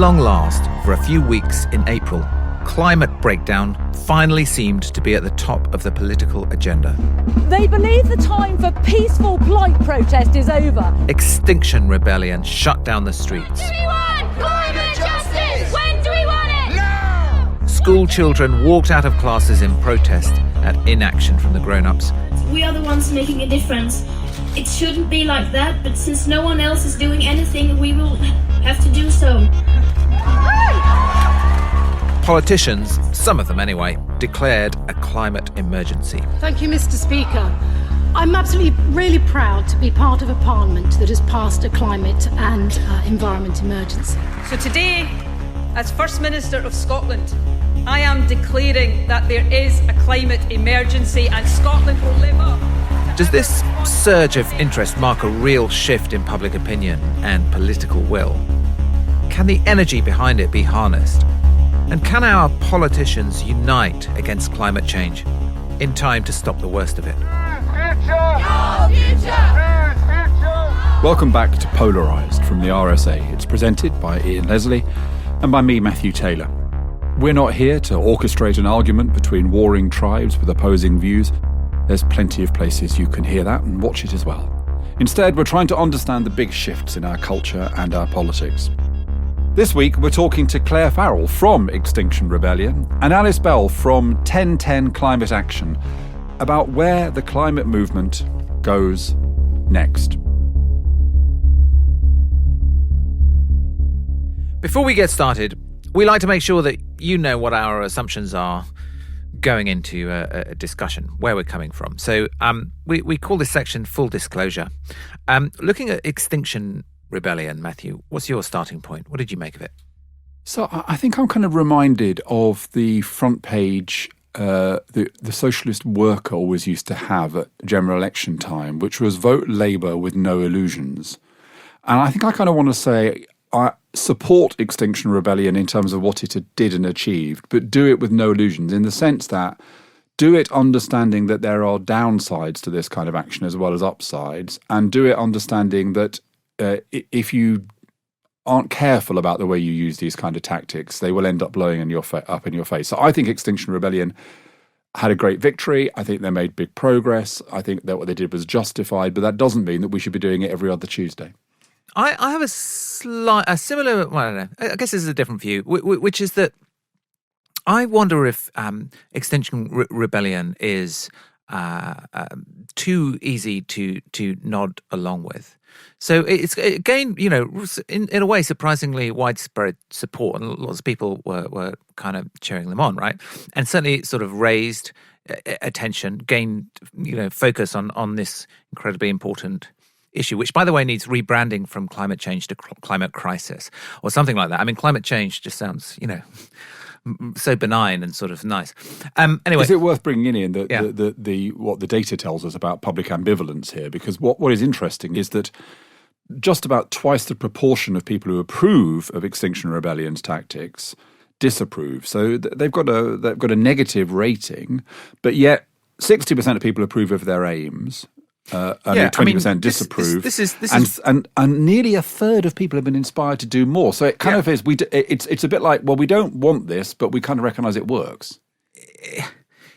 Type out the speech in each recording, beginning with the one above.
long last, for a few weeks in April, climate breakdown finally seemed to be at the top of the political agenda. They believe the time for peaceful blight protest is over. Extinction Rebellion shut down the streets. Do we want climate justice? When do we want it? Now! School children walked out of classes in protest at inaction from the grown-ups. We are the ones making a difference. It shouldn't be like that, but since no one else is doing anything, we will have to do so. Politicians, some of them anyway, declared a climate emergency. Thank you, Mr. Speaker. I'm absolutely really proud to be part of a parliament that has passed a climate and environment emergency. So today, as First Minister of Scotland, I am declaring that there is a climate emergency and Scotland will live up. Does this surge of interest mark a real shift in public opinion and political will? Can the energy behind it be harnessed? And can our politicians unite against climate change in time to stop the worst of it? Welcome back to Polarised from the RSA. It's presented by Ian Leslie and by me, Matthew Taylor. We're not here to orchestrate an argument between warring tribes with opposing views. There's plenty of places you can hear that and watch it as well. Instead, we're trying to understand the big shifts in our culture and our politics. This week, we're talking to Clare Farrell from Extinction Rebellion and Alice Bell from 1010 Climate Action about where the climate movement goes next. Before we get started, we like to make sure that you know what our assumptions are going into a discussion, where we're coming from. So we call this section Full Disclosure. Looking at Extinction Rebellion, Matthew, what's your starting point? What did you make of it? So I think I'm kind of reminded of the front page the Socialist Worker always used to have at general election time, which was vote Labour with no illusions. And I think I kind of want to say I support Extinction Rebellion in terms of what it did and achieved, but do it with no illusions, in the sense that do it understanding that there are downsides to this kind of action as well as upsides, and do it understanding that if you aren't careful about the way you use these kind of tactics, they will end up blowing up in your face. So I think Extinction Rebellion had a great victory. I think they made big progress. I think that what they did was justified, but that doesn't mean that we should be doing it every other Tuesday. I have a similar, well, I don't know, I guess this is a different view, which is that I wonder if Extinction Rebellion is too easy to nod along with. So it's gained, in a way, surprisingly widespread support, and lots of people were kind of cheering them on, right? And certainly it sort of raised attention, gained, focus on this incredibly important issue, which, by the way, needs rebranding from climate change to climate crisis or something like that. I mean, climate change just sounds, so benign and sort of nice. Anyway, is it worth bringing in what the data tells us about public ambivalence here? Because what is interesting is that just about twice the proportion of people who approve of Extinction Rebellion's tactics disapprove. So they've got a negative rating, but yet 60% of people approve of their aims. Only 20% disapprove. This is and nearly a third of people have been inspired to do more. So it kind of is. It's a bit like, well, we don't want this, but we kind of recognise it works.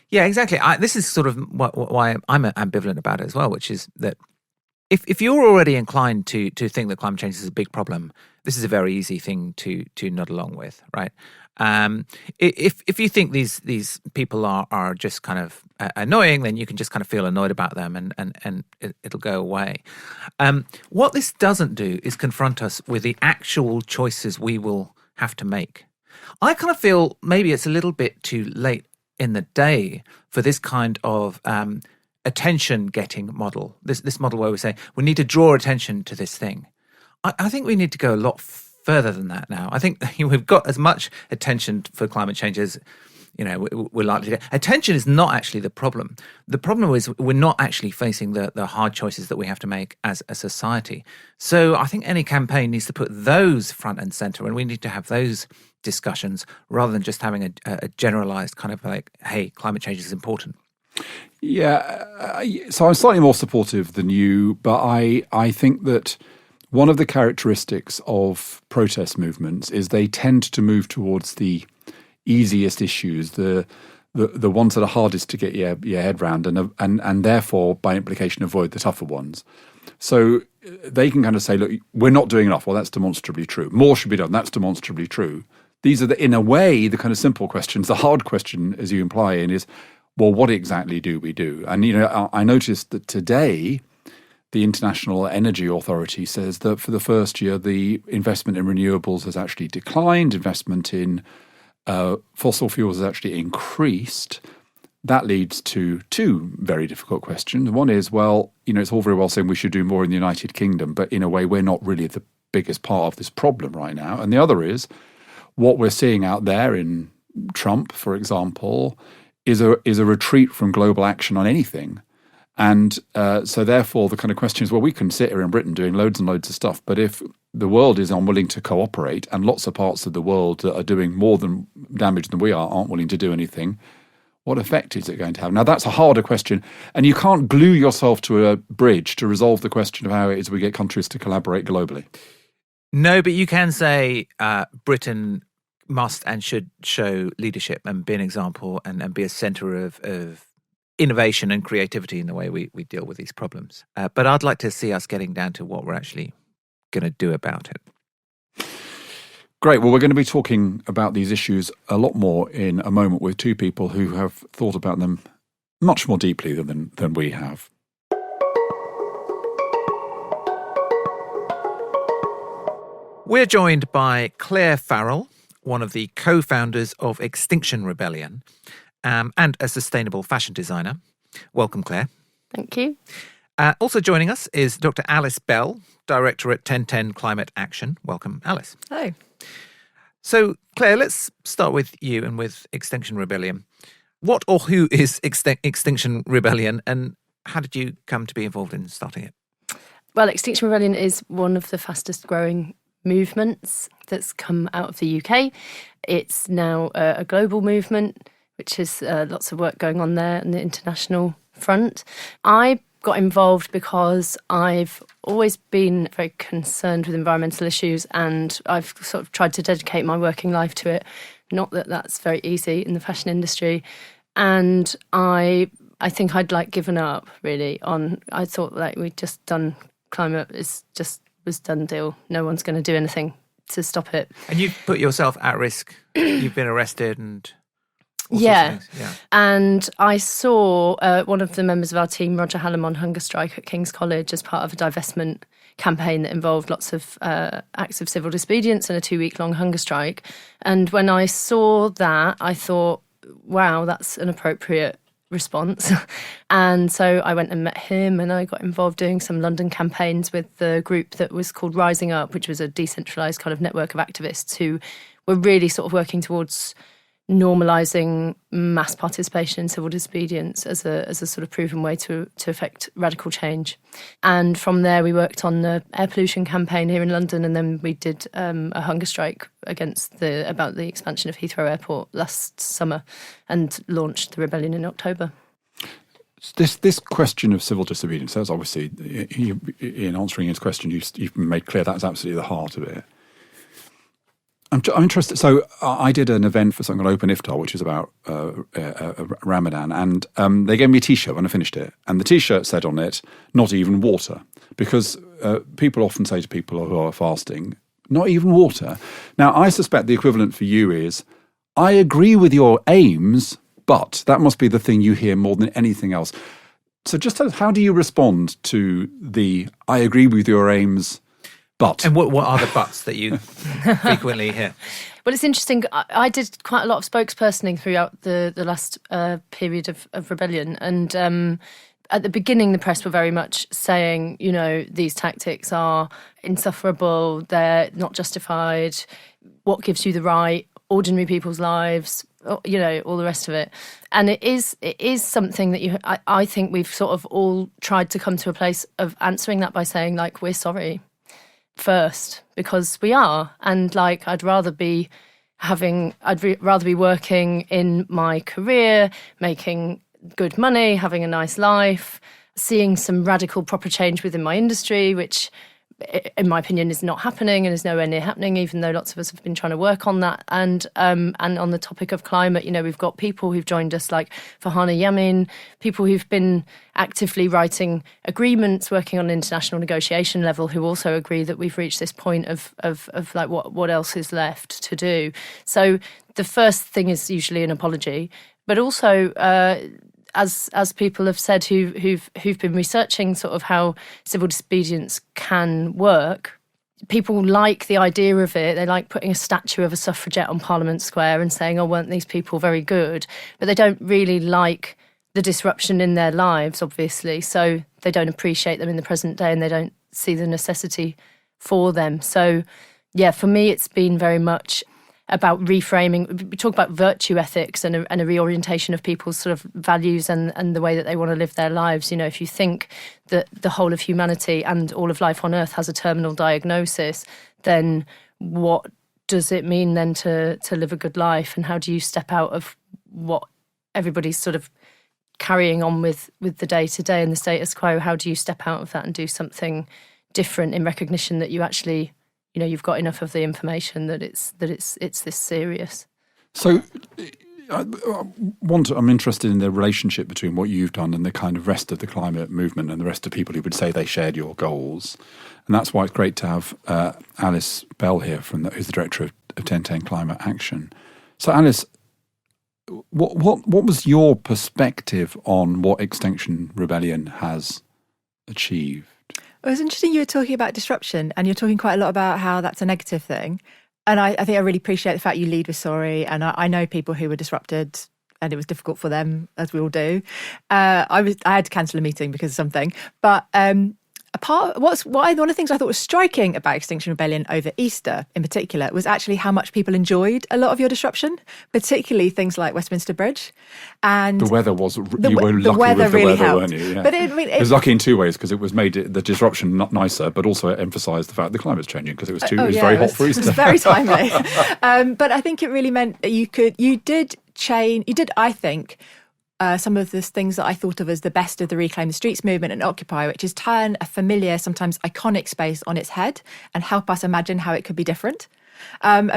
Yeah, exactly. This is sort of why I'm ambivalent about it as well, which is that if you're already inclined to think that climate change is a big problem, this is a very easy thing to nod along with, right? If you think these people are just kind of annoying, then you can just kind of feel annoyed about them and it'll go away. What this doesn't do is confront us with the actual choices we will have to make. I kind of feel maybe it's a little bit too late in the day for this kind of attention-getting model, this model where we say we need to draw attention to this thing. I think we need to go a lot further than that now. I think we've got as much attention for climate change as we're likely to get. Attention is not actually the problem. The problem is we're not actually facing the hard choices that we have to make as a society. So I think any campaign needs to put those front and centre, and we need to have those discussions rather than just having a generalised kind of like, hey, climate change is important. Yeah, so I'm slightly more supportive than you, but I think that one of the characteristics of protest movements is they tend to move towards the easiest issues, the ones that are hardest to get your head round, and therefore, by implication, avoid the tougher ones. So they can kind of say, look, we're not doing enough. Well, that's demonstrably true. More should be done. That's demonstrably true. These are, in a way, the kind of simple questions. The hard question, as you imply, is, well, what exactly do we do? And, I noticed that today, the International Energy Authority says that for the first year, the investment in renewables has actually declined. Investment in fossil fuels has actually increased. That leads to two very difficult questions. One is, well, it's all very well saying we should do more in the United Kingdom, but in a way, we're not really the biggest part of this problem right now. And the other is, what we're seeing out there in Trump, for example, is a retreat from global action on anything. And so therefore, the kind of question is, well, we can sit here in Britain doing loads and loads of stuff, but if the world is unwilling to cooperate and lots of parts of the world that are doing more than damage than we aren't willing to do anything, what effect is it going to have? Now, that's a harder question, and you can't glue yourself to a bridge to resolve the question of how it is we get countries to collaborate globally. No, but you can say Britain must and should show leadership and be an example and be a centre of innovation and creativity in the way we deal with these problems. But I'd like to see us getting down to what we're actually going to do about it. Great. Well, we're going to be talking about these issues a lot more in a moment with two people who have thought about them much more deeply than we have. We're joined by Clare Farrell, one of the co-founders of Extinction Rebellion, and a sustainable fashion designer. Welcome, Clare. Thank you. Also joining us is Dr. Alice Bell, Director at 1010 Climate Action. Welcome, Alice. Hi. So, Clare, let's start with you and with Extinction Rebellion. What or who is Extinction Rebellion, and how did you come to be involved in starting it? Well, Extinction Rebellion is one of the fastest growing movements that's come out of the UK. It's now a global movement, which is lots of work going on there on the international front. I got involved because I've always been very concerned with environmental issues, and I've sort of tried to dedicate my working life to it. Not that that's very easy in the fashion industry. And I think I'd given up really on, I thought we'd just done climate was done deal. No one's going to do anything to stop it. And you've put yourself at risk. You've been arrested and yeah. And I saw one of the members of our team, Roger Hallam, on hunger strike at King's College as part of a divestment campaign that involved lots of acts of civil disobedience and a 2-week-long hunger strike. And when I saw that, I thought, wow, that's an appropriate response. And so I went and met him, and I got involved doing some London campaigns with the group that was called Rising Up, which was a decentralised kind of network of activists who were really sort of working towards normalising mass participation in civil disobedience as a sort of proven way to affect radical change. And from there we worked on the air pollution campaign here in London, and then we did a hunger strike about the expansion of Heathrow Airport last summer and launched the rebellion in October. This question of civil disobedience, that's obviously, in answering his question, you've made clear that's absolutely the heart of it. I'm interested. So I did an event for something called Open Iftar, which is about Ramadan, and they gave me a T-shirt when I finished it, and the T-shirt said on it, "Not even water," because people often say to people who are fasting, "Not even water." Now, I suspect the equivalent for you is, "I agree with your aims, but," that must be the thing you hear more than anything else. So just how do you respond to the "I agree with your aims, but"? And what are the buts that you frequently hear? Well, it's interesting. I did quite a lot of spokespersoning throughout the last period of rebellion. And at the beginning, the press were very much saying, these tactics are insufferable, they're not justified, what gives you the right, ordinary people's lives, all the rest of it. And it is something that I think we've sort of all tried to come to a place of answering that by saying, we're sorry first, because we are. And I'd rather be working in my career, making good money, having a nice life, seeing some radical proper change within my industry, which in my opinion, is not happening and is nowhere near happening, even though lots of us have been trying to work on that. And on the topic of climate, we've got people who've joined us like Farhana Yamin, people who've been actively writing agreements, working on an international negotiation level, who also agree that we've reached this point of like what else is left to do. So the first thing is usually an apology, but also as people have said who've been researching sort of how civil disobedience can work, people like the idea of it. They like putting a statue of a suffragette on Parliament Square and saying, oh, weren't these people very good? But they don't really like the disruption in their lives, obviously. So they don't appreciate them in the present day and they don't see the necessity for them. So, yeah, for me, it's been very much about reframing. We talk about virtue ethics and a reorientation of people's sort of values and the way that they want to live their lives. If you think that the whole of humanity and all of life on Earth has a terminal diagnosis, then what does it mean then to live a good life? And how do you step out of what everybody's sort of carrying on with the day-to-day and the status quo? How do you step out of that and do something different in recognition that you actually you've got enough of the information that it's this serious. So I'm interested in the relationship between what you've done and the kind of rest of the climate movement and the rest of people who would say they shared your goals. And that's why it's great to have Alice Bell here, who's the director of 1010 Climate Action. So Alice, what was your perspective on what Extinction Rebellion has achieved? It was interesting you were talking about disruption, and you're talking quite a lot about how that's a negative thing. And I think I really appreciate the fact you lead with sorry. And I know people who were disrupted and it was difficult for them, as we all do. I had to cancel a meeting because of something. But one of the things I thought was striking about Extinction Rebellion over Easter in particular was actually how much people enjoyed a lot of your disruption, particularly things like Westminster Bridge. And the weather was, you were lucky with the really weather, helped. weren't you? Yeah. But it was lucky in two ways, because it was made the disruption not nicer, but also it emphasised the fact the climate's changing, because it was very hot for Easter. It was very timely. But I think it really meant that you did, I think, some of the things that I thought of as the best of the Reclaim the Streets movement and Occupy, which is turn a familiar, sometimes iconic space on its head and help us imagine how it could be different. And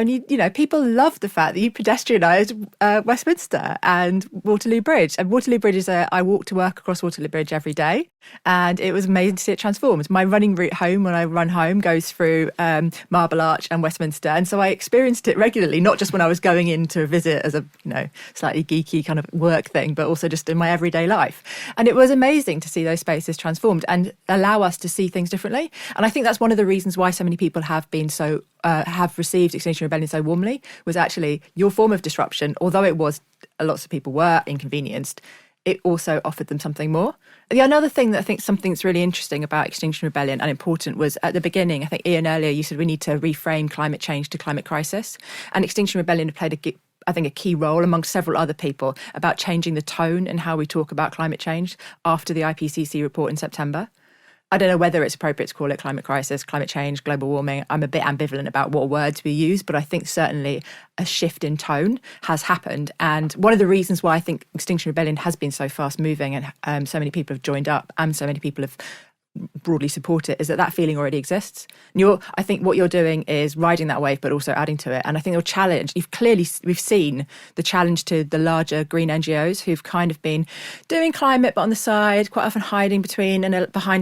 people love the fact that you pedestrianised Westminster and Waterloo Bridge. And Waterloo Bridge is I walk to work across Waterloo Bridge every day, and it was amazing to see it transformed. My running route home, when I run home, goes through Marble Arch and Westminster, and so I experienced it regularly, not just when I was going in to visit as a slightly geeky kind of work thing, but also just in my everyday life. And it was amazing to see those spaces transformed and allow us to see things differently. And I think that's one of the reasons why so many people have been so have received Extinction Rebellion so warmly, was actually your form of disruption. Although it was, lots of people were inconvenienced, it also offered them something more. Another thing that I think something that's really interesting about Extinction Rebellion and important was at the beginning, I think Ian earlier, you said we need to reframe climate change to climate crisis. And Extinction Rebellion played a key role amongst several other people about changing the tone and how we talk about climate change after the IPCC report in September. I don't know whether it's appropriate to call it climate crisis, climate change, global warming. I'm a bit ambivalent about what words we use, but I think certainly a shift in tone has happened. And one of the reasons why I think Extinction Rebellion has been so fast moving and so many people have joined up and so many people have broadly support it is that feeling already exists. I think what you're doing is riding that wave, but also adding to it. And I think your challenge, we've seen the challenge to the larger green NGOs who've kind of been doing climate, but on the side, quite often hiding behind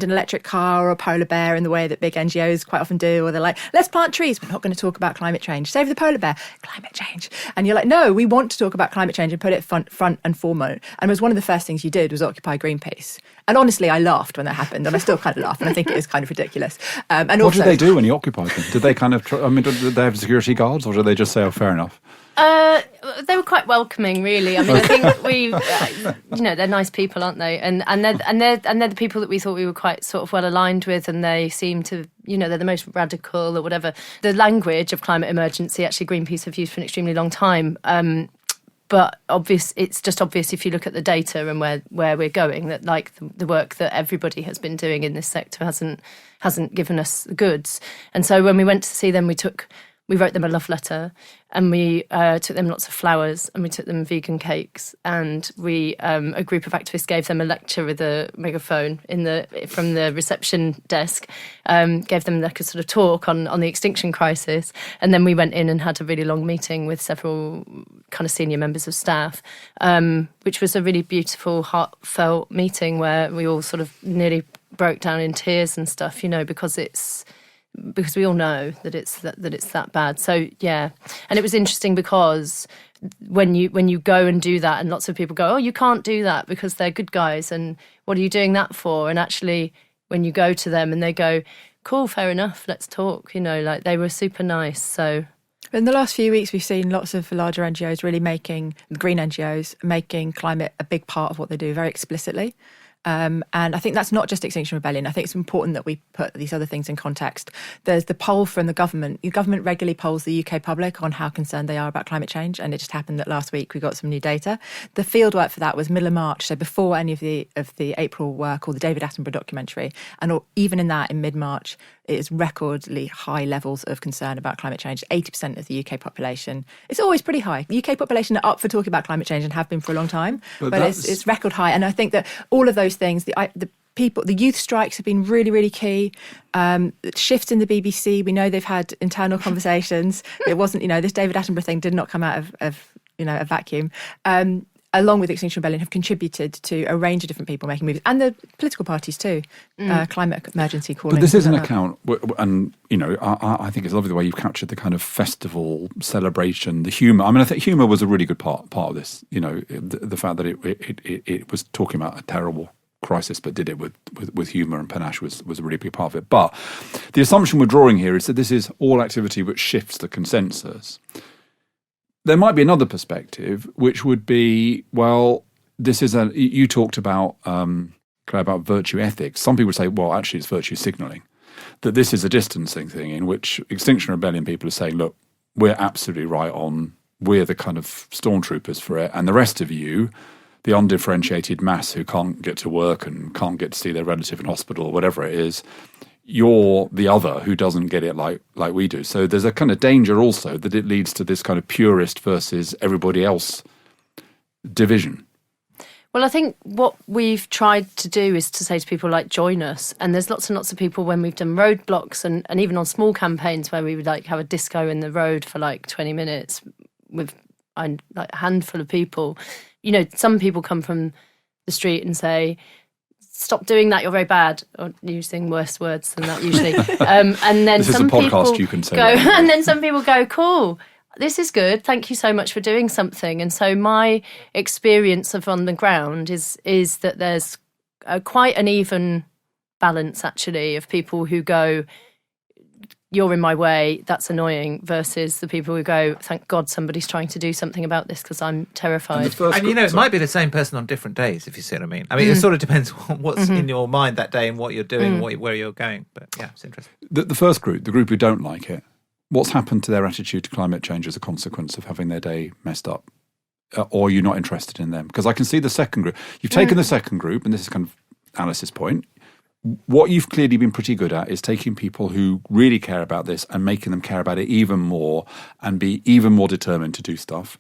an electric car or a polar bear in the way that big NGOs quite often do, or they're like, let's plant trees, we're not going to talk about climate change. Save the polar bear, climate change. And you're like, no, we want to talk about climate change and put it front and foremost. And it was one of the first things you did was Occupy Greenpeace. And honestly, I laughed when that happened, and I still kind of laugh, and I think it is kind of ridiculous. And what did they do when you occupied them? Did they kind of, did they have security guards, or did they just say, oh, fair enough? They were quite welcoming, really. I mean, I think we, they're nice people, aren't they? And they're the people that we thought we were quite sort of well aligned with, and they seem to, they're the most radical or whatever. The language of climate emergency, actually, Greenpeace have used for an extremely long time. But it's just obvious if you look at the data and where we're going, that like the work that everybody has been doing in this sector hasn't given us the goods. And so when we went to see them, we took we wrote them a love letter, and we took them lots of flowers, and we took them vegan cakes, and we a group of activists gave them a lecture with a megaphone from the reception desk, gave them like a sort of talk on the extinction crisis, and then we went in and had a really long meeting with several kind of senior members of staff, which was a really beautiful, heartfelt meeting where we all sort of nearly broke down in tears and stuff, because we all know that it's that bad. So yeah, and it was interesting because when you go and do that, and lots of people go, oh, you can't do that because they're good guys, and what are you doing that for? And actually, when you go to them and they go, cool, fair enough, let's talk. Like they were super nice. So in the last few weeks, we've seen lots of larger NGOs really green NGOs making climate a big part of what they do very explicitly. And I think that's not just Extinction Rebellion. I think it's important that we put these other things in context. There's the poll from the government. The government regularly polls the UK public on how concerned they are about climate change, and it just happened that last week we got some new data. The fieldwork for that was middle of March, so before any of the April work or the David Attenborough documentary, and even in that, in mid-March, it is recordly high levels of concern about climate change. 80% of the UK population. It's always pretty high. The UK population are up for talking about climate change and have been for a long time, but it's record high. And I think that all of those things, the youth strikes have been really, really key. Shifts in the BBC, we know they've had internal conversations. It wasn't, this David Attenborough thing did not come out of a vacuum. Along with Extinction Rebellion, have contributed to a range of different people making moves, and the political parties too. Climate emergency calling. But this is an account, and I think it's lovely the way you've captured the kind of festival celebration, the humour. I mean, I think humour was a really good part of this. The fact that it was talking about a terrible crisis, but did it with humour and panache was a really big part of it. But the assumption we're drawing here is that this is all activity which shifts the consensus. There might be another perspective, which would be, well, you talked about, Claire, about virtue ethics. Some people say, well, actually it's virtue signalling, that this is a distancing thing in which Extinction Rebellion people are saying, look, we're absolutely right on, we're the kind of stormtroopers for it, and the rest of you, the undifferentiated mass who can't get to work and can't get to see their relative in hospital or whatever it is, you're the other who doesn't get it like we do. So there's a kind of danger also that it leads to this kind of purist versus everybody else division. Well, I think what we've tried to do is to say to people, like, join us. And there's lots and lots of people when we've done roadblocks and even on small campaigns where we would have a disco in the road for 20 minutes with a handful of people. Some people come from the street and say, stop doing that, you're very bad, or using worse words than that usually. And then this some is a podcast, people you can say go, that. and then some people go, cool, this is good, thank you so much for doing something. And so my experience of on the ground is that there's quite an even balance, actually, of people who go, you're in my way, that's annoying, versus the people who go, thank God somebody's trying to do something about this because I'm terrified. And it might be the same person on different days, if you see what I mean. I mean, it sort of depends on what's in your mind that day and what you're doing and where you're going. But yeah, it's interesting. The first group, the group who don't like it, what's happened to their attitude to climate change as a consequence of having their day messed up? Or you're not interested in them? Because I can see the second group. You've taken the second group, and this is kind of Alice's point. What you've clearly been pretty good at is taking people who really care about this and making them care about it even more and be even more determined to do stuff.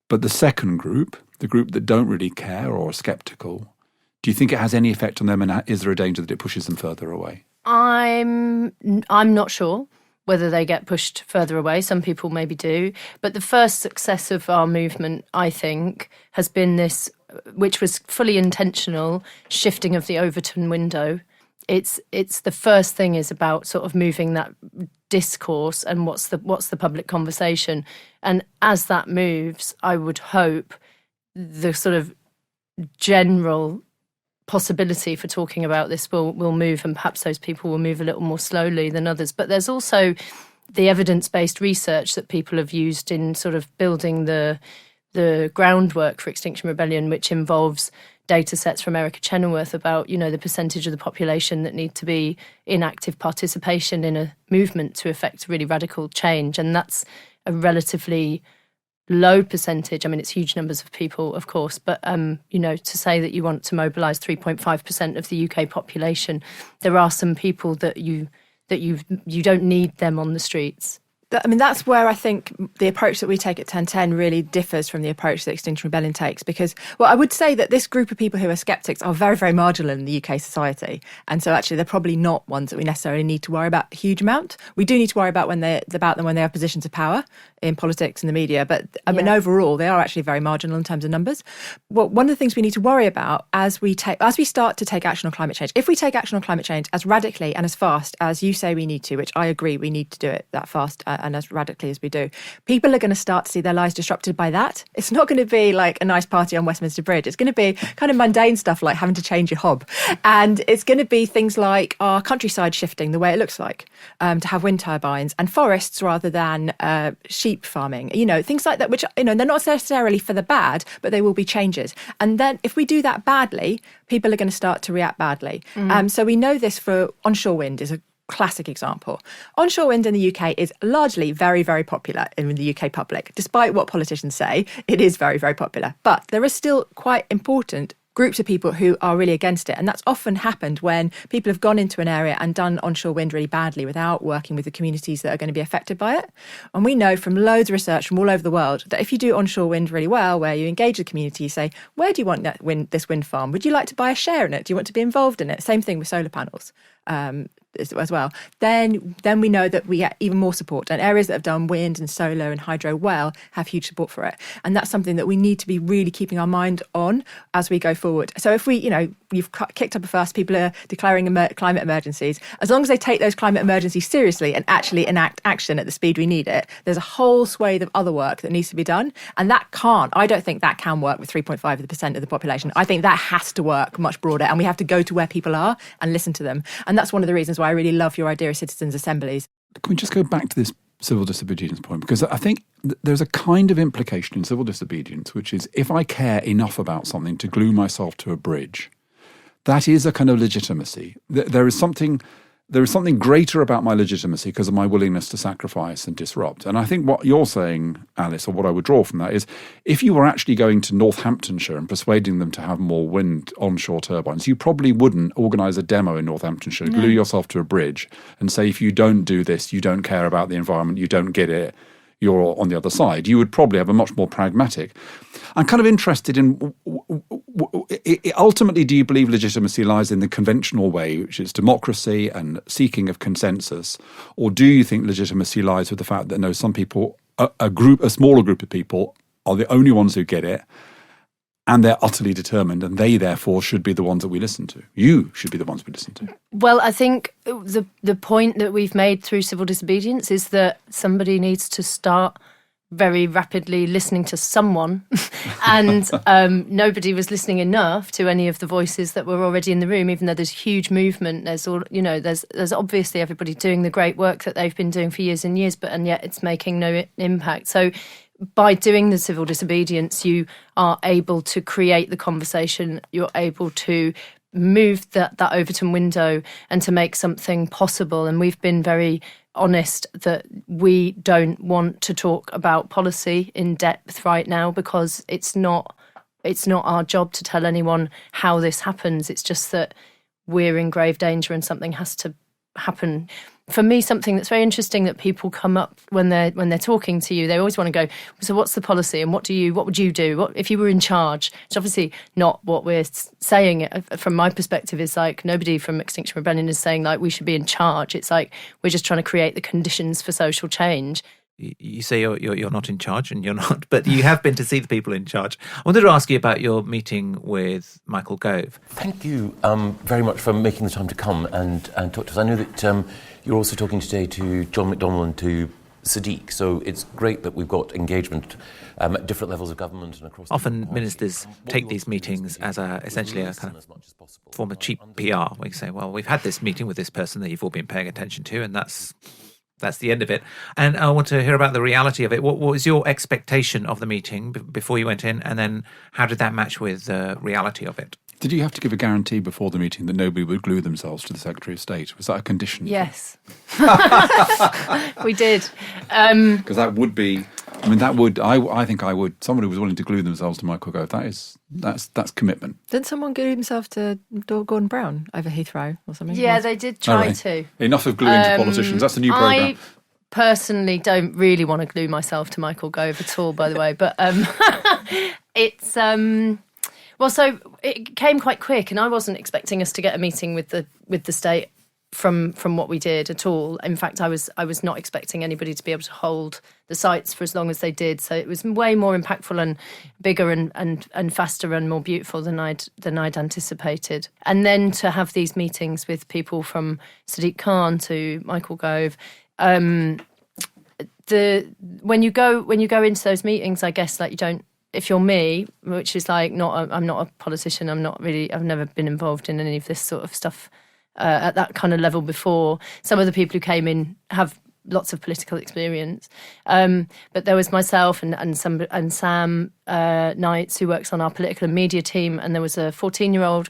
But the second group, the group that don't really care or are sceptical, do you think it has any effect on them, and is there a danger that it pushes them further away? I'm not sure whether they get pushed further away. Some people maybe do. But the first success of our movement, I think, has been this, which was fully intentional, shifting of the Overton window. It's the first thing is about sort of moving that discourse and what's the public conversation. And as that moves, I would hope the sort of general possibility for talking about this will move, and perhaps those people will move a little more slowly than others. But there's also the evidence-based research that people have used in sort of building the groundwork for Extinction Rebellion, which involves data sets from Erica Chenoweth about, the percentage of the population that need to be in active participation in a movement to effect really radical change. And that's a relatively low percentage. I mean, it's huge numbers of people, of course, but, to say that you want to mobilise 3.5% of the UK population, there are some people that you don't need them on the streets. That's where I think the approach that we take at 1010 really differs from the approach that Extinction Rebellion takes, because, well, I would say that this group of people who are sceptics are very, very marginal in the UK society. And so actually they're probably not ones that we necessarily need to worry about a huge amount. We do need to worry about them when they have positions of power in politics and the media. But I mean, overall, they are actually very marginal in terms of numbers. Well, one of the things we need to worry about as we start to take action on climate change, if we take action on climate change as radically and as fast as you say we need to, which I agree we need to do it that fast and as radically as we do, people are going to start to see their lives disrupted by that. It's not going to be like a nice party on Westminster Bridge. It's going to be kind of mundane stuff like having to change your hob. And it's going to be things like our countryside shifting the way it looks like, to have wind turbines and forests rather than sheep farming, things like that, which, they're not necessarily for the bad, but they will be changes. And then if we do that badly, people are going to start to react badly. So we know this for onshore wind is a classic example. Onshore wind in the UK is largely very, very popular in the UK public. Despite what politicians say, it is very, very popular. But there are still quite important groups of people who are really against it. And that's often happened when people have gone into an area and done onshore wind really badly without working with the communities that are going to be affected by it. And we know from loads of research from all over the world that if you do onshore wind really well, where you engage the community, you say, where do you want this wind farm? Would you like to buy a share in it? Do you want to be involved in it? Same thing with solar panels. As well, then we know that we get even more support, and areas that have done wind and solar and hydro well have huge support for it, and that's something that we need to be really keeping our mind on as we go forward. So if you've kicked up a fuss, people are declaring climate emergencies, as long as they take those climate emergencies seriously and actually enact action at the speed we need it, there's a whole swathe of other work that needs to be done, and I don't think that can work with 3.5% of the population. I think that has to work much broader, and we have to go to where people are and listen to them, and that's one of the reasons why I really love your idea of citizens' assemblies. Can we just go back to this civil disobedience point? Because I think there's a kind of implication in civil disobedience, which is if I care enough about something to glue myself to a bridge, that is a kind of legitimacy. There is something greater about my legitimacy because of my willingness to sacrifice and disrupt. And I think what you're saying, Alice, or what I would draw from that is if you were actually going to Northamptonshire and persuading them to have more wind onshore turbines, you probably wouldn't organise a demo in Northamptonshire, glue yourself to a bridge and say, if you don't do this, you don't care about the environment, you don't get it, you're on the other side. You would probably have a much more pragmatic. I'm kind of interested in, ultimately, do you believe legitimacy lies in the conventional way, which is democracy and seeking of consensus? Or do you think legitimacy lies with the fact that, no, some people, a smaller group of people are the only ones who get it, and they're utterly determined, and they therefore should be the ones that we listen to? You should be the ones we listen to. Well, I think the point that we've made through civil disobedience is that somebody needs to start very rapidly listening to someone, and nobody was listening enough to any of the voices that were already in the room. Even though there's huge movement, there's obviously everybody doing the great work that they've been doing for years and years, and yet it's making no impact. So by doing the civil disobedience, you are able to create the conversation, you're able to move that Overton window and to make something possible. And we've been very honest that we don't want to talk about policy in depth right now because it's not our job to tell anyone how this happens. It's just that we're in grave danger and something has to happen. For me, something that's very interesting that people come up when they're talking to you, they always want to go, so what's the policy and what would you do? What if you were in charge? It's obviously not what we're saying. From my perspective, is like nobody from Extinction Rebellion is saying like we should be in charge. It's like we're just trying to create the conditions for social change. You say you're not in charge, and you're not, but you have been to see the people in charge. I wanted to ask you about your meeting with Michael Gove. Thank you very much for making the time to come and talk to us. I know that you're also talking today to John McDonnell and to Sadiq, so it's great that we've got engagement at different levels of government and across. Often ministers take these meetings as essentially a kind of form of cheap PR. We say, well, we've had this meeting with this person that you've all been paying attention to, and that's the end of it. And I want to hear about the reality of it. What was your expectation of the meeting before you went in, and then how did that match with the reality of it? Did you have to give a guarantee before the meeting that nobody would glue themselves to the Secretary of State? Was that a condition? Yes. We did. Because that would be, I think I would, somebody who was willing to glue themselves to Michael Gove, that's commitment. Didn't someone glue themselves to Gordon Brown over Heathrow or something? Yeah, they did try to. Enough of gluing to politicians. That's the new programme. personally don't really want to glue myself to Michael Gove at all, by the way, but it's well, so it came quite quick, and I wasn't expecting us to get a meeting with the state from what we did at all. In fact, I was not expecting anybody to be able to hold the sites for as long as they did. So it was way more impactful and bigger and faster and more beautiful than I'd anticipated. And then to have these meetings with people from Sadiq Khan to Michael Gove, when you go into those meetings, I guess like you don't. If you're me, which is like I'm not a politician. I've never been involved in any of this sort of stuff. At that kind of level before. Some of the people who came in have lots of political experience, but there was myself and Sam Knights, who works on our political and media team, and there was a 14-year-old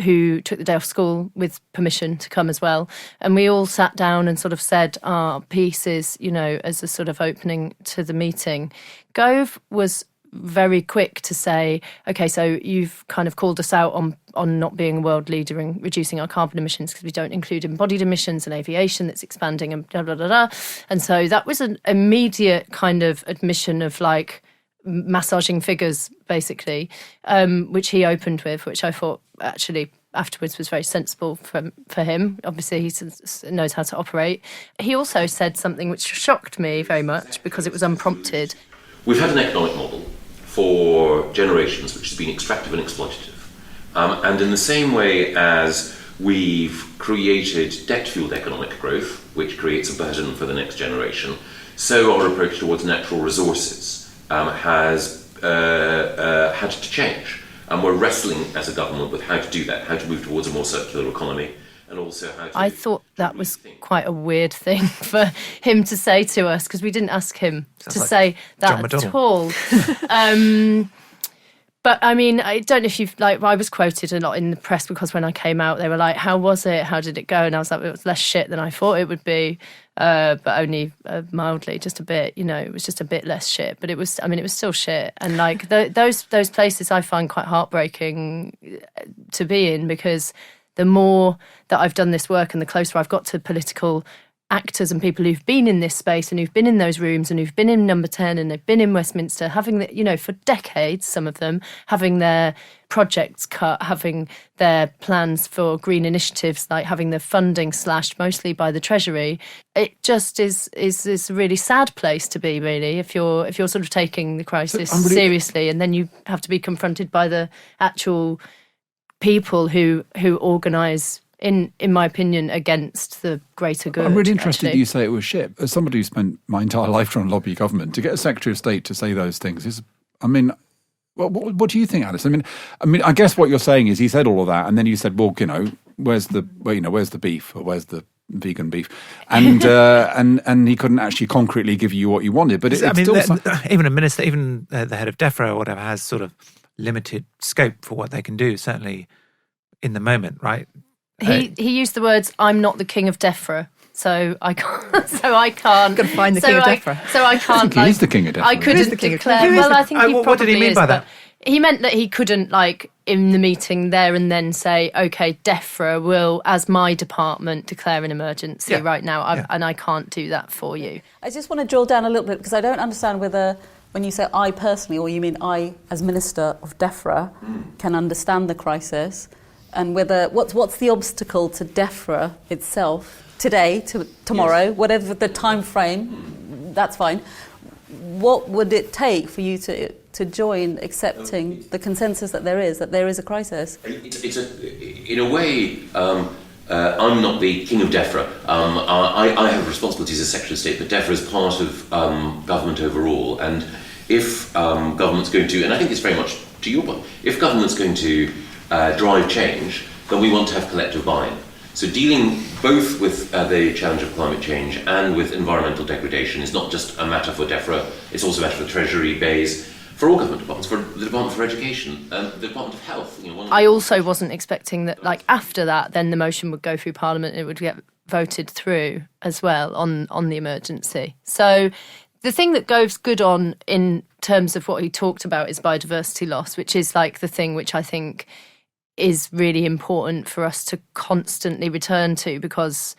who took the day off school with permission to come as well, and we all sat down and sort of said our pieces, as a sort of opening to the meeting. Gove was very quick to say, okay, so you've kind of called us out on not being a world leader in reducing our carbon emissions because we don't include embodied emissions and aviation that's expanding and blah, blah, blah, blah. And so that was an immediate kind of admission of like massaging figures, basically, which he opened with, which I thought actually afterwards was very sensible for him. Obviously, he knows how to operate. He also said something which shocked me very much because it was unprompted. We've had an economic model for generations which has been extractive and exploitative. And in the same way as we've created debt-fueled economic growth, which creates a burden for the next generation, so our approach towards natural resources has had to change. And we're wrestling as a government with how to do that, how to move towards a more circular economy. And also how to I thought that was quite a weird thing for him to say to us, because we didn't ask him to say that at all. But I mean, I don't know if you've, like, I was quoted a lot in the press because when I came out, they were like, how was it? How did it go? And I was like, it was less shit than I thought it would be, but only mildly, just a bit, it was just a bit less shit. But it was still shit. And like those places I find quite heartbreaking to be in, because the more that I've done this work and the closer I've got to political actors and people who've been in this space and who've been in those rooms and who've been in Number 10 and they've been in Westminster, having the, for decades, some of them, having their projects cut, having their plans for green initiatives, like having the funding slashed mostly by the Treasury. It just is a really sad place to be, really, if you're sort of taking the crisis seriously, and then you have to be confronted by the actual people who organise, in my opinion, against the greater good. I'm really interested that you say it was shit. As somebody who spent my entire life trying to lobby government, to get a Secretary of State to say those things is, what do you think, Alice? I mean, I guess what you're saying is he said all of that, and then you said, well, where's the beef, or where's the vegan beef, and and he couldn't actually concretely give you what you wanted. But even a minister, even the head of DEFRA or whatever, has sort of limited scope for what they can do, certainly in the moment, right? He used the words, I'm not the king of DEFRA, so I can't Got to find the king of DEFRA. So I can't, he's the king of DEFRA. I couldn't declare. Well, I think he probably what did he mean by that? He meant that he couldn't, in the meeting there and then say, okay, DEFRA will, as my department, declare an emergency right now, and I can't do that for you. I just want to drill down a little bit, because I don't understand whether, when you say I personally, or you mean I, as Minister of DEFRA, can understand the crisis, and whether what's the obstacle to DEFRA itself today, to tomorrow, whatever the time frame, that's fine. What would it take for you to join accepting the consensus that there is a crisis? In a way, I'm not the king of DEFRA. I have responsibilities as Secretary of State, but DEFRA is part of government overall. And if government's going to, and I think it's very much to your point, if government's going to drive change, then we want to have collective buy-in. So dealing both with the challenge of climate change and with environmental degradation is not just a matter for DEFRA, it's also a matter for the Treasury, BEIS, for all government departments, for the Department for Education, the Department of Health. I also wasn't expecting that, after that, then the motion would go through Parliament and it would get voted through as well on the emergency. So the thing that Gove's good on in terms of what he talked about is biodiversity loss, which is the thing which I think is really important for us to constantly return to, because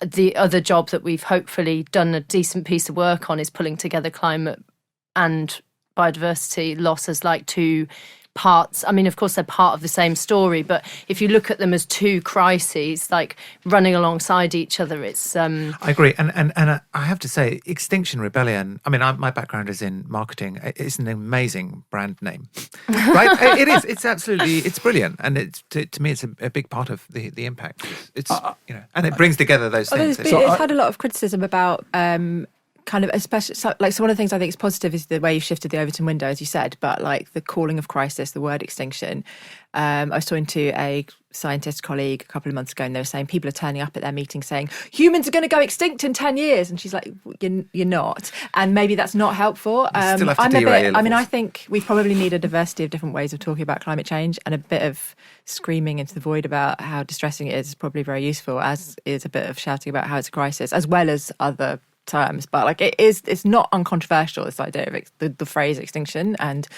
the other job that we've hopefully done a decent piece of work on is pulling together climate and biodiversity loss as like two parts. I mean, of course, they're part of the same story, but if you look at them as two crises, like running alongside each other, it's... I agree. And I have to say, Extinction Rebellion, I mean, my background is in marketing. It's an amazing brand name, right? It is. It's absolutely, it's brilliant. And it's to me, it's a big part of the impact. It's and it brings together those things. It's had a lot of criticism about... kind of, especially like, so one of the things I think is positive is the way you shifted the Overton window, as you said, but like the calling of crisis, the word extinction. I was talking to a scientist colleague a couple of months ago, and they were saying people are turning up at their meeting saying humans are going to go extinct in 10 years, and she's like, you're not, and maybe that's not helpful. I think we probably need a diversity of different ways of talking about climate change, and a bit of screaming into the void about how distressing it is probably very useful, as is a bit of shouting about how it's a crisis, as well as other terms. But like it's not uncontroversial, this idea of the phrase extinction and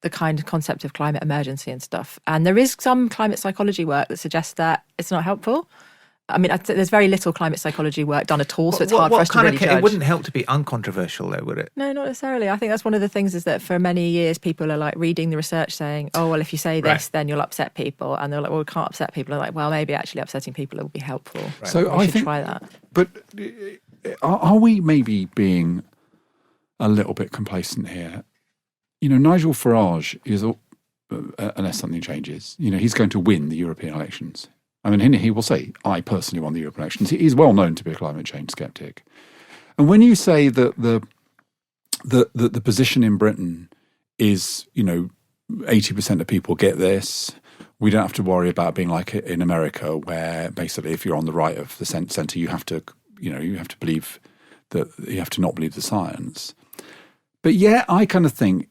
the kind of concept of climate emergency and stuff. And there is some climate psychology work that suggests that it's not helpful. I mean, there's very little climate psychology work done at all, so it's hard for us to really judge. It wouldn't help to be uncontroversial, though, would it? No, not necessarily. I think that's one of the things, is that for many years people are like reading the research saying, oh, well, if you say this, then you'll upset people. And they're like, well, we can't upset people. And they're like, well, maybe actually upsetting people will be helpful. Right. So I think try that. But are we maybe being a little bit complacent here? You know, Nigel Farage is, unless something changes, you know, he's going to win the European elections. I mean, he will say, I personally won the European elections. He's well known to be a climate change skeptic. And when you say that the position in Britain is, you know, 80% of people get this, we don't have to worry about being like in America, where basically if you're on the right of the centre, you have to believe that, you have to not believe the science. But yeah, I kind of think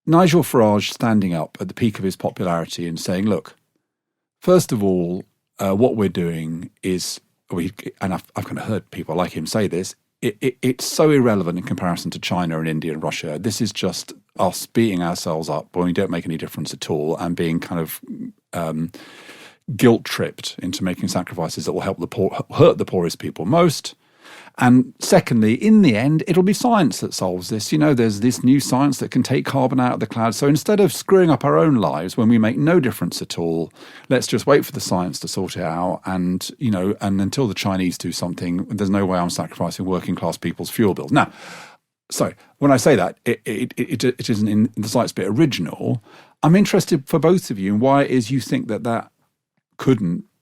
Nigel Farage standing up at the peak of his popularity and saying, look, first of all, what we're doing is, and I've kind of heard people like him say this, it's so irrelevant in comparison to China and India and Russia. This is just us beating ourselves up when we don't make any difference at all, and being kind of guilt-tripped into making sacrifices that will hurt the poorest people most. And secondly, in the end, it'll be science that solves this. You know, there's this new science that can take carbon out of the clouds. So instead of screwing up our own lives when we make no difference at all, let's just wait for the science to sort it out. And, you know, and until the Chinese do something, there's no way I'm sacrificing working class people's fuel bills. Now, sorry, when I say that, it isn't in the slightest bit original. I'm interested for both of you in why it is you think that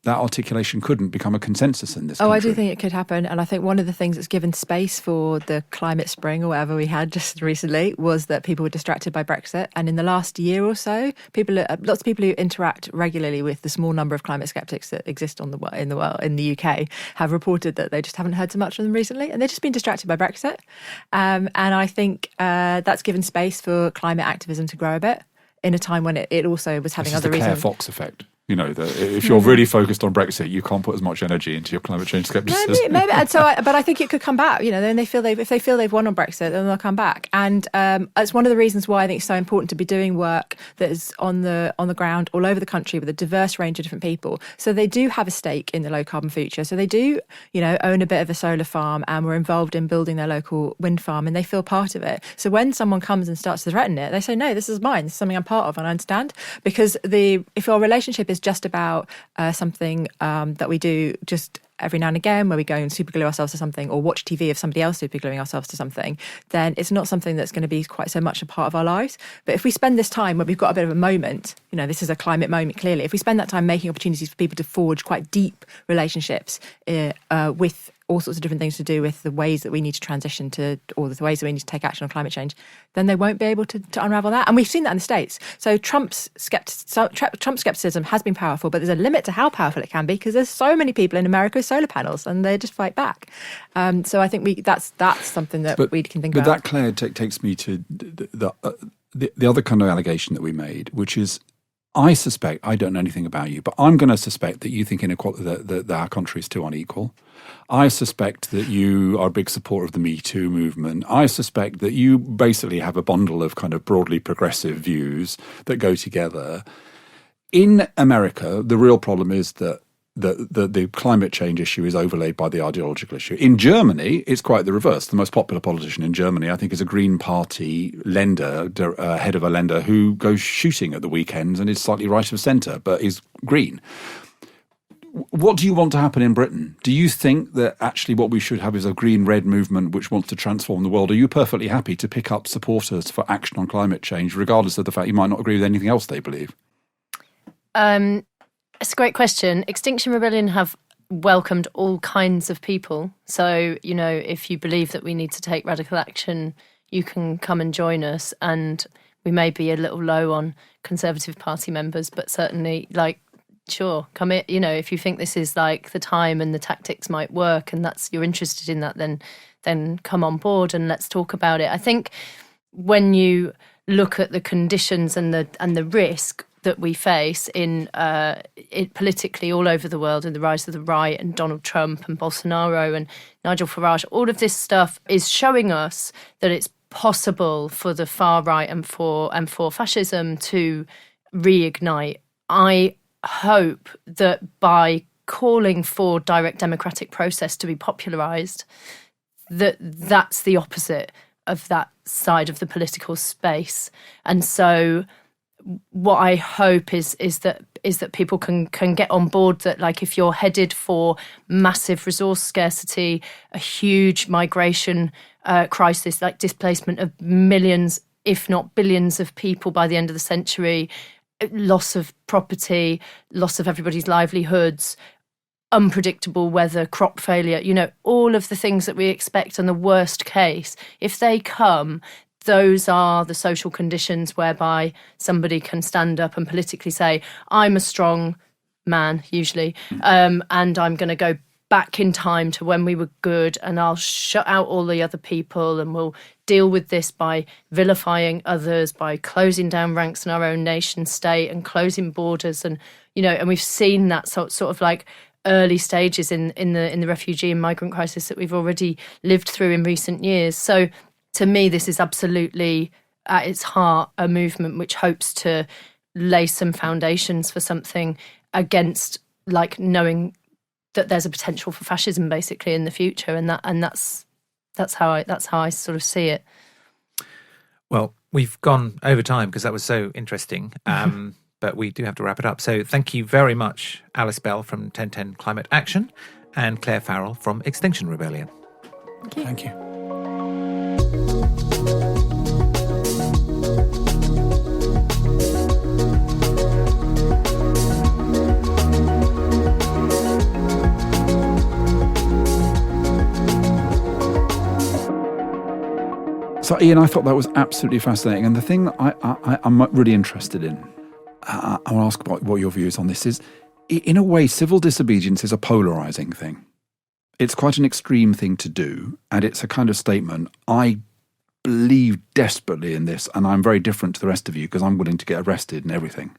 articulation couldn't become a consensus in this country. I do think it could happen. And I think one of the things that's given space for the climate spring or whatever we had just recently was that people were distracted by Brexit. And in the last year or so, lots of people who interact regularly with the small number of climate skeptics that exist in the UK have reported that they just haven't heard so much from them recently. And they've just been distracted by Brexit. And I think that's given space for climate activism to grow a bit in a time when it also was having other reasons. Clare Fox effect. You know, if you're really focused on Brexit, you can't put as much energy into your climate change skepticism. Maybe. But I think it could come back. You know, then if they feel they've won on Brexit, then they'll come back. And it's one of the reasons why I think it's so important to be doing work that is on the ground all over the country with a diverse range of different people. So they do have a stake in the low carbon future. So they do, you know, own a bit of a solar farm and were involved in building their local wind farm, and they feel part of it. So when someone comes and starts to threaten it, they say, no, this is mine. This is something I'm part of, and I understand. Because if our relationship is just about something that we do just every now and again, where we go and superglue ourselves to something, or watch TV of somebody else supergluing ourselves to something, then it's not something that's going to be quite so much a part of our lives. But if we spend this time where we've got a bit of a moment, you know, this is a climate moment, clearly, if we spend that time making opportunities for people to forge quite deep relationships with all sorts of different things to do with the ways that we need to transition to, or the ways that we need to take action on climate change, then they won't be able to unravel that. And we've seen that in the States. So Trump's skepticism has been powerful, but there's a limit to how powerful it can be, because there's so many people in America with solar panels, and they just fight back. So I think that's something that we can think about. But that, Claire, takes me to the other kind of allegation that we made, which is, I suspect, I don't know anything about you, but I'm going to suspect that you think inequality, that our country is too unequal. I suspect that you are a big supporter of the Me Too movement. I suspect that you basically have a bundle of kind of broadly progressive views that go together. In America, the real problem is that the climate change issue is overlaid by the ideological issue. In Germany, it's quite the reverse. The most popular politician in Germany, I think, is a Green Party lender, head of a lender, who goes shooting at the weekends and is slightly right of centre, but is green. What do you want to happen in Britain? Do you think that actually what we should have is a green-red movement which wants to transform the world? Are you perfectly happy to pick up supporters for action on climate change, regardless of the fact you might not agree with anything else they believe? It's a great question. Extinction Rebellion have welcomed all kinds of people. So, if you believe that we need to take radical action, you can come and join us. And we may be a little low on Conservative Party members, but certainly, sure, come in. If you think this is the time and the tactics might work, and you're interested in that, then come on board and let's talk about it. I think when you look at the conditions and the risk that we face in politically all over the world, and the rise of the right and Donald Trump and Bolsonaro and Nigel Farage, all of this stuff is showing us that it's possible for the far right and for fascism to reignite. I hope that by calling for direct democratic process to be popularised, that's the opposite of that side of the political space. And so what I hope is that people can get on board that, if you're headed for massive resource scarcity, a huge migration crisis, displacement of millions, if not billions of people by the end of the century, loss of property, loss of everybody's livelihoods, unpredictable weather, crop failure, all of the things that we expect, and the worst case, if they come, those are the social conditions whereby somebody can stand up and politically say, I'm a strong man, usually, and I'm going to go back in time to when we were good, and I'll shut out all the other people, and we'll deal with this by vilifying others, by closing down ranks in our own nation state and closing borders. And, and we've seen that sort of early stages in the refugee and migrant crisis that we've already lived through in recent years. So to me, this is absolutely, at its heart, a movement which hopes to lay some foundations for something against, knowing that there's a potential for fascism, basically, in the future, and that's how I sort of see it. Well, we've gone over time because that was so interesting, but we do have to wrap it up. So thank you very much, Alice Bell from 1010 Climate Action and Clare Farrell from Extinction Rebellion. Thank you. Thank you. So, Ian, I thought that was absolutely fascinating. And the thing that I'm really interested in, I want to ask about what your view is on this, is, in a way, civil disobedience is a polarising thing. It's quite an extreme thing to do, and it's a kind of statement, I believe desperately in this, and I'm very different to the rest of you because I'm willing to get arrested and everything.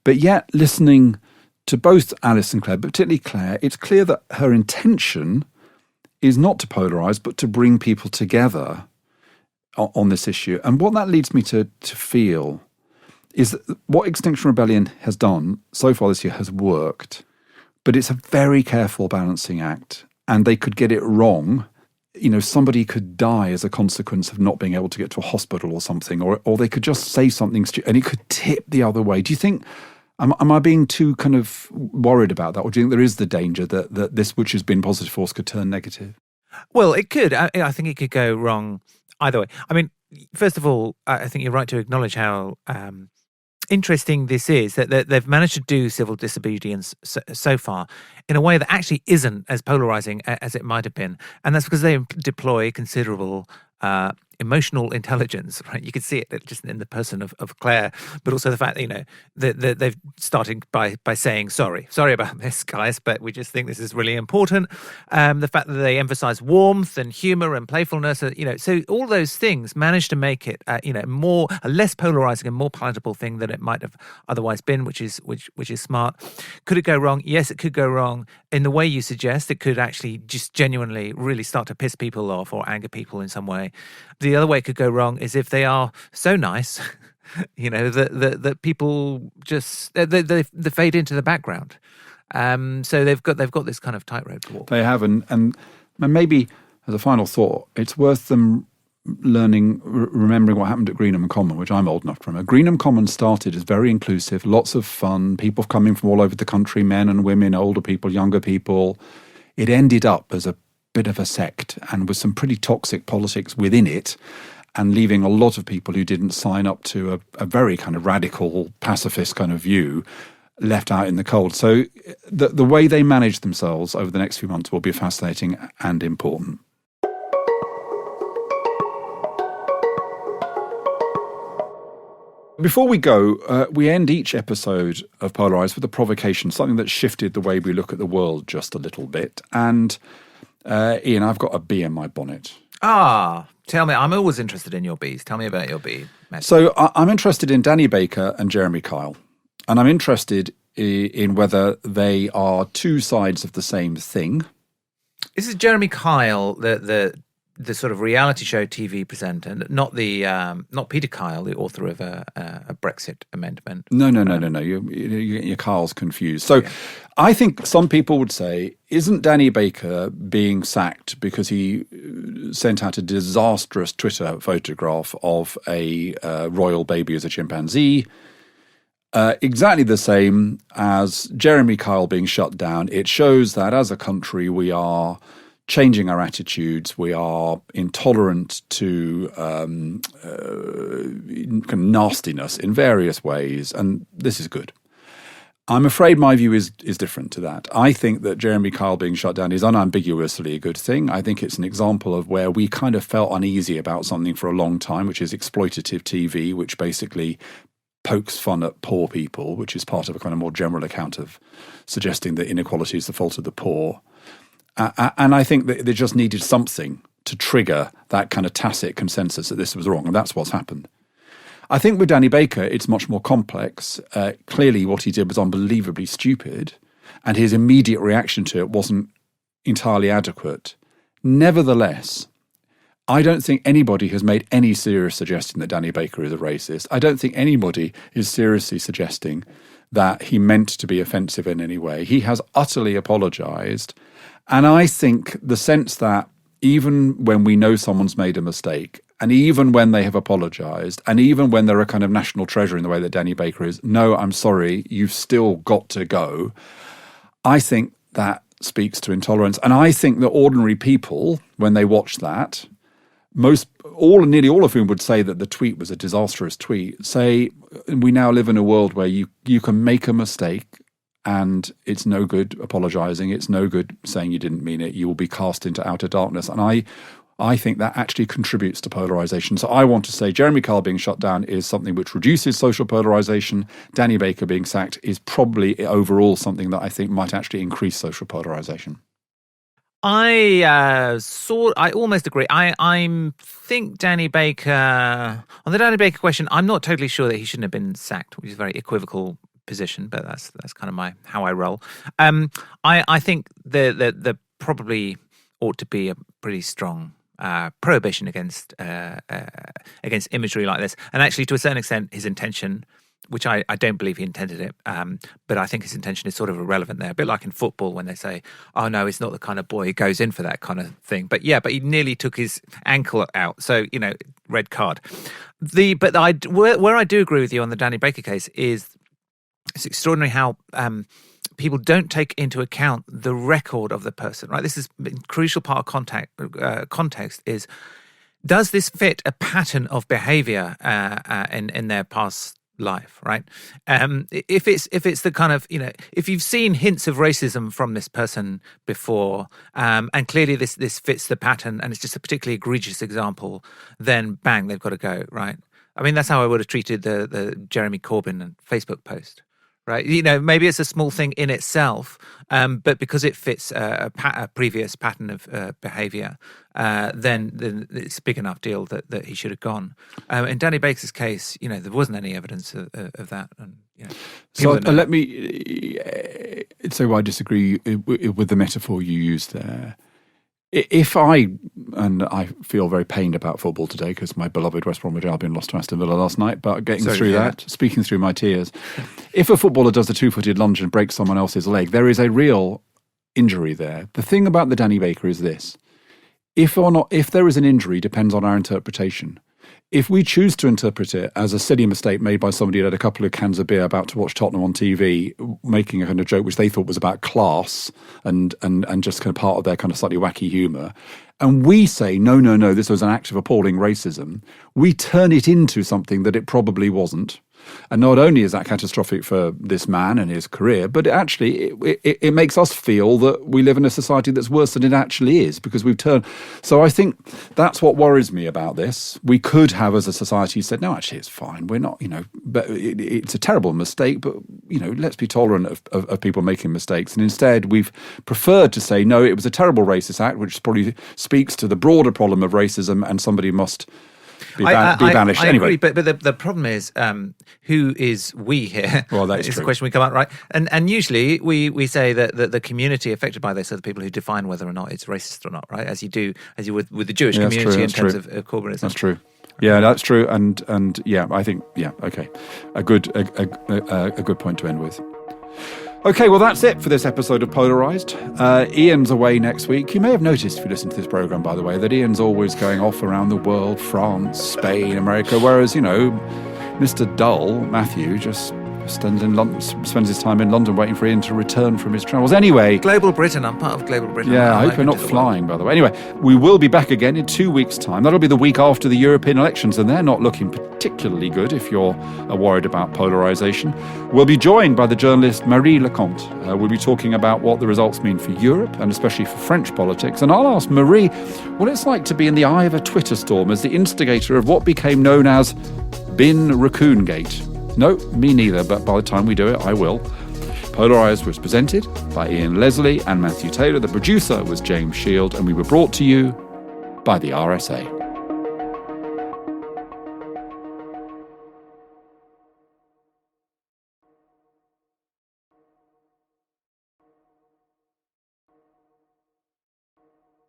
But yet, listening to both Alice and Clare, but particularly Clare, it's clear that her intention is not to polarise, but to bring people together on this issue. And what that leads me to feel is that what Extinction Rebellion has done so far this year has worked, but it's a very careful balancing act, and they could get it wrong. Somebody could die as a consequence of not being able to get to a hospital or something, or they could just say something stupid, and it could tip the other way. Do you think, am I being too kind of worried about that, or do you think there is the danger that this, which has been positive force, could turn negative? Well, it could. I think it could go wrong either way. I mean, first of all, I think you're right to acknowledge how interesting this is, that they've managed to do civil disobedience so far in a way that actually isn't as polarizing as it might have been. And that's because they deploy considerable emotional intelligence, right? You could see it just in the person of Clare, but also the fact that, they've started by saying sorry about this, guys, but we just think this is really important. The fact that they emphasize warmth and humor and playfulness, so all those things managed to make it, a less polarizing and more palatable thing than it might have otherwise been, which is smart. Could it go wrong? Yes, it could go wrong in the way you suggest. It could actually just genuinely really start to piss people off or anger people in some way. The other way it could go wrong is if they are so nice, that people just they fade into the background. So they've got this kind of tightrope to walk. They have, and maybe as a final thought, it's worth them remembering what happened at Greenham Common, which I'm old enough to remember. Greenham Common started as very inclusive, lots of fun, people coming from all over the country, men and women, older people, younger people. It ended up as a bit of a sect and with some pretty toxic politics within it, and leaving a lot of people who didn't sign up to a very kind of radical pacifist kind of view left out in the cold. So the way they manage themselves over the next few months will be fascinating and important. Before we go, we end each episode of Polarised with a provocation, something that shifted the way we look at the world just a little bit. And Ian, I've got a bee in my bonnet. Tell me, I'm always interested in your bees. Tell me about your bee message. So I'm interested in Danny Baker and Jeremy Kyle. And I'm interested in whether they are two sides of the same thing. This is Jeremy Kyle, the sort of reality show TV presenter, not Peter Kyle, the author of a Brexit amendment. No. Your Kyle's confused. So I think some people would say, isn't Danny Baker being sacked because he sent out a disastrous Twitter photograph of a royal baby as a chimpanzee? Exactly the same as Jeremy Kyle being shut down. It shows that as a country we are changing our attitudes. We are intolerant to kind of nastiness in various ways, and this is good. I'm afraid my view is different to that. I think that Jeremy Kyle being shut down is unambiguously a good thing. I think it's an example of where we kind of felt uneasy about something for a long time, which is exploitative TV, which basically pokes fun at poor people, which is part of a kind of more general account of suggesting that inequality is the fault of the poor. And I think that they just needed something to trigger that kind of tacit consensus that this was wrong, and that's what's happened. I think with Danny Baker, it's much more complex. Clearly, what he did was unbelievably stupid, and his immediate reaction to it wasn't entirely adequate. Nevertheless, I don't think anybody has made any serious suggestion that Danny Baker is a racist. I don't think anybody is seriously suggesting that he meant to be offensive in any way. He has utterly apologised. And I think the sense that even when we know someone's made a mistake, and even when they have apologised, and even when they're a kind of national treasure in the way that Danny Baker is, no, I'm sorry, you've still got to go. I think that speaks to intolerance. And I think that ordinary people, when they watch that, nearly all of whom would say that the tweet was a disastrous tweet, say we now live in a world where you can make a mistake and it's no good apologising, it's no good saying you didn't mean it, you will be cast into outer darkness. And I think that actually contributes to polarisation. So I want to say Jeremy Kyle being shut down is something which reduces social polarisation. Danny Baker being sacked is probably overall something that I think might actually increase social polarisation. I almost agree. I think Danny Baker, on the Danny Baker question, I'm not totally sure that he shouldn't have been sacked, which is a very equivocal position, but that's kind of how I roll. I think there probably ought to be a pretty strong prohibition against imagery like this, and actually to a certain extent his intention, which I don't believe he intended it, but I think his intention is sort of irrelevant there, a bit like in football when they say, oh no, he's not the kind of boy who goes in for that kind of thing, but he nearly took his ankle out, so red card. Where I do agree with you on the Danny Baker case is it's extraordinary how people don't take into account the record of the person, right? This is a crucial part of context is, does this fit a pattern of behaviour in their past life, right? If it's the kind of, if you've seen hints of racism from this person before, and clearly this fits the pattern and it's just a particularly egregious example, then bang, they've got to go, right? I mean, that's how I would have treated the Jeremy Corbyn Facebook post. Right, maybe it's a small thing in itself, but because it fits a previous pattern of behaviour, then it's a big enough deal that he should have gone. In Danny Baker's case, there wasn't any evidence of that. And, so let me say why I disagree with the metaphor you used there. If I feel very pained about football today because my beloved West Bromwich Albion lost to Aston Villa last night, but speaking through my tears, if a footballer does a 2-footed lunge and breaks someone else's leg, there is a real injury there. The thing about the Danny Baker is this. If there is an injury depends on our interpretation. If we choose to interpret it as a silly mistake made by somebody who had a couple of cans of beer about to watch Tottenham on TV, making a kind of joke which they thought was about class and just kind of part of their kind of slightly wacky humour, and we say, no, this was an act of appalling racism, we turn it into something that it probably wasn't. And not only is that catastrophic for this man and his career, but it makes us feel that we live in a society that's worse than it actually is, because we've turned. So I think that's what worries me about this. We could have, as a society, said, no, actually, it's fine. We're not, but it's a terrible mistake, but, let's be tolerant of people making mistakes. And instead, we've preferred to say, no, it was a terrible racist act, which probably speaks to the broader problem of racism, and somebody must be banished. I anyway. agree, but the problem is, who is we here? Well, that is the true. question we come out, right? And usually we say that the community affected by this are the people who define whether or not it's racist or not, right? As you would with the Jewish community in terms of Corbynism. That's true. Yeah, that's true. And yeah, I think, okay. A good point to end with. Okay, well, that's it for this episode of Polarised. Ian's away next week. You may have noticed, if you listen to this programme, by the way, that Ian's always going off around the world, France, Spain, America, whereas, Mr. Dull, Matthew, just spends his time in London waiting for Ian to return from his travels. Anyway. Global Britain. I'm part of Global Britain. Yeah, I hope you're not flying, by the way. Anyway, we will be back again in 2 weeks' time. That'll be the week after the European elections, and they're not looking particularly good if you're worried about polarisation. We'll be joined by the journalist Marie Lecomte. We'll be talking about what the results mean for Europe, and especially for French politics. And I'll ask Marie what it's like to be in the eye of a Twitter storm as the instigator of what became known as Bin Raccoon Gate. No, me neither, but by the time we do it, I will. Polarised was presented by Ian Leslie and Matthew Taylor. The producer was James Shield, and we were brought to you by the RSA.